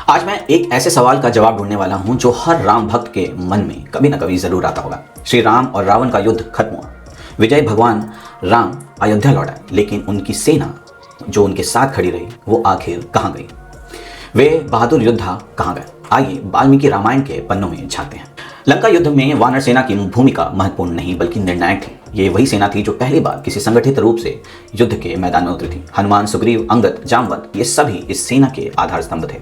आज मैं एक ऐसे सवाल का जवाब ढूंढने वाला हूं जो हर राम भक्त के मन में कभी ना कभी जरूर आता होगा। श्री राम और रावण का युद्ध खत्म हुआ, विजय भगवान राम अयोध्या लौटा, लेकिन उनकी सेना जो उनके साथ खड़ी रही वो आखिर कहाँ गई? वे बहादुर योद्धा कहाँ गए? आइए वाल्मीकि रामायण के पन्नों में झांकते हैं। लंका युद्ध में वानर सेना की भूमिका महत्वपूर्ण नहीं बल्कि निर्णायक थी। ये वही सेना थी जो पहली बार किसी संगठित रूप से युद्ध के मैदान में उतरी थी। हनुमान, सुग्रीव, अंगद, जामवंत ये सभी इस सेना के आधार स्तंभ थे।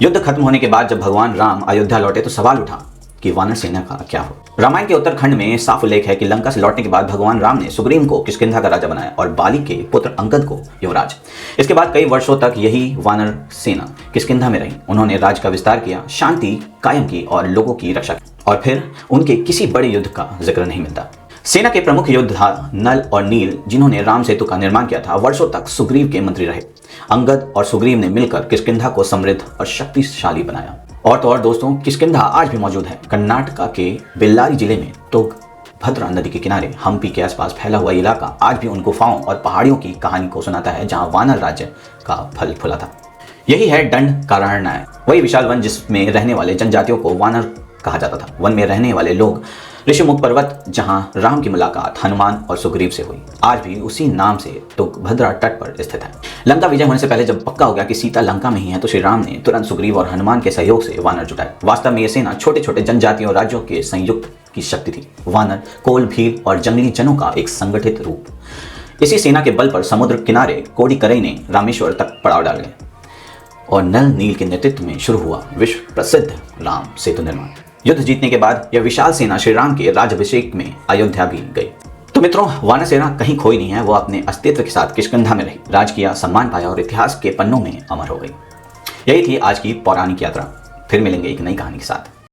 युद्ध खत्म होने के बाद जब भगवान राम अयोध्या लौटे तो सवाल उठा कि वानर सेना का क्या हो? रामायण के उत्तरखंड में साफ उल्लेख है कि लंका से लौटने के बाद भगवान राम ने सुग्रीव को किष्किंधा का राजा बनाया और बाली के पुत्र अंगद को युवराज। इसके बाद कई वर्षों तक यही वानर सेना किष्किंधा में रही। उन्होंने राज्य का विस्तार किया, शांति कायम की और लोगों की रक्षा की, और फिर उनके किसी बड़े युद्ध का जिक्र नहीं मिलता। सेना के प्रमुख योद्धा नल और नील, जिन्होंने राम सेतु का निर्माण किया था, वर्षों तक सुग्रीव के मंत्री रहे। अंगद और सुग्रीव ने मिलकर किष्किंधा को समृद्ध और शक्तिशाली बनाया। और तो और दोस्तों, किष्किंधा आज भी मौजूद है। कर्नाटका के बेल्लारी जिले में तुंगभद्रा नदी के किनारे हम्पी के आसपास फैला हुआ इलाका आज भी उन गुफाओं और पहाड़ियों की कहानी को सुनाता है जहां वानर राज्य का फल फूला था। यही है दंडकारण्य, वही विशाल वन जिसमें रहने वाले जनजातियों को वानर कहा जाता था। वन में रहने वाले लोग ऋषिमुख पर्वत, जहां राम की मुलाकात हनुमान और सुग्रीव से हुई, आज भी उसी नाम से तुंगभद्रा तट पर स्थित है। लंका विजय होने से पहले जब पक्का हो गया कि सीता लंका में ही है तो श्री राम ने तुरंत सुग्रीव और हनुमान के सहयोग से वानर जुटाए। वास्तव में यह सेना छोटे छोटे जनजातियों राज्यों के संयुक्त की शक्ति थी। वानर, कोल, भील और जंगली जनों का एक संगठित रूप। इसी सेना के बल पर समुद्र किनारे कोडिकरई ने रामेश्वर तक पड़ाव डाल गए और नल नील के नेतृत्व में शुरू हुआ विश्व प्रसिद्ध राम सेतु निर्माण। युद्ध जीतने के बाद यह विशाल सेना श्री राम के राज्याभिषेक में अयोध्या भी गई। तो मित्रों, वानर सेना कहीं खोई नहीं है, वो अपने अस्तित्व के साथ किष्किंधा में रही, राज किया, सम्मान पाया और इतिहास के पन्नों में अमर हो गई। यही थी आज की पौराणिक यात्रा। फिर मिलेंगे एक नई कहानी के साथ।